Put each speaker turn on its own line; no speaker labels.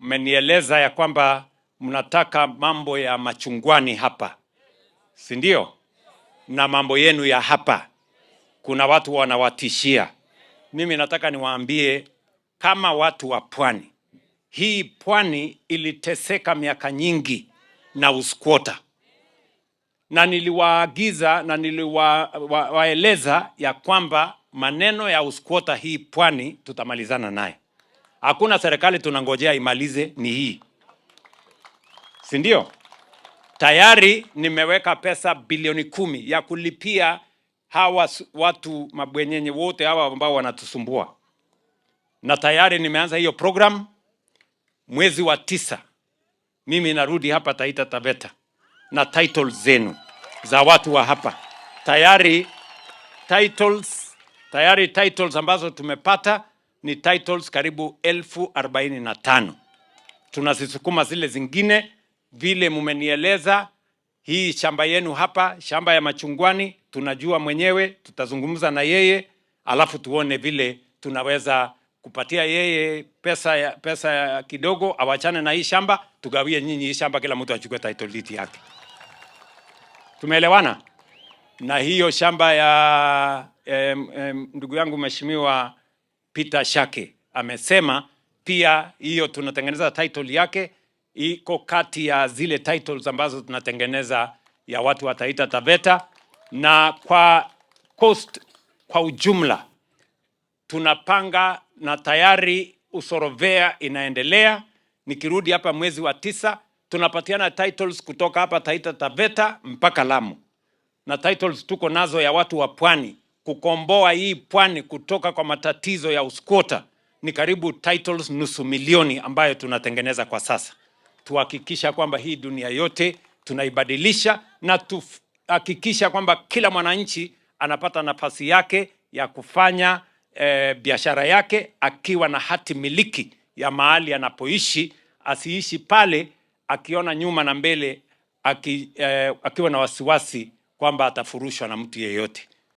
mmenieleza ya kwamba mnataka mambo ya Machungwani hapa, si ndio? Na mambo yenu ya hapa, kuna watu wanawatishia. Mimi nataka niwaambie kama watu wa pwani, hii pwani iliteseka miaka nyingi na uskwota, na niliwaagiza na niliwaeleza ya kwamba maneno ya uskwota hii pwani tutamalizana naye. Hakuna serikali tunangojea imalize, ni hii, si ndio? Tayari nimeweka pesa bilioni 10 ya kulipia hawa watu mabwenyenye wote hawa ambao wanatusumbua, na tayari nimeanza hiyo program. Mwezi wa 9 mimi narudi hapa Taita Taveta na titles zenu za watu wa hapa. Tayari titles ambazo tumepata ni titles karibu 1045. Tunazisukuma zile zingine vile mumenieleza. Hii shamba yenu hapa, shamba ya Machungwani, tunajua mwenyewe, tutazungumza na yeye, alafu tuone vile tunaweza kupatia yeye pesa kidogo, awachane na hii shamba, tugawie nyinyi hii shamba, kila mtu achukue title deed yake. Tumeelewana? Na hiyo shamba ya ndugu yangu Mheshimiwa Peter Shake amesema pia hiyo tunatengeneza title yake, iko kati ya zile titles ambazo tunatengeneza ya watu wa Taita Taveta. Na kwa coast kwa ujumla tunapanga na tayari usorovea inaendelea. Nikirudi hapa mwezi wa 9 tunapatiana titles kutoka hapa Taita Taveta mpaka Lamu, na titles tuko nazo ya watu wa pwani kukomboa hii pwani kutoka kwa matatizo ya uskwota ni karibu titles 500,000 ambayo tunatengeneza kwa sasa. Tuhakikisha kwamba hii dunia yote tunaibadilisha, na tuhakikisha kwamba kila mwananchi anapata nafasi yake ya kufanya biashara yake akiwa na hati miliki ya mahali anapoishi. Asiishi pale akiona nyuma na mbele akiwa na wasiwasi kwamba atafurushwa na mtu yeyote.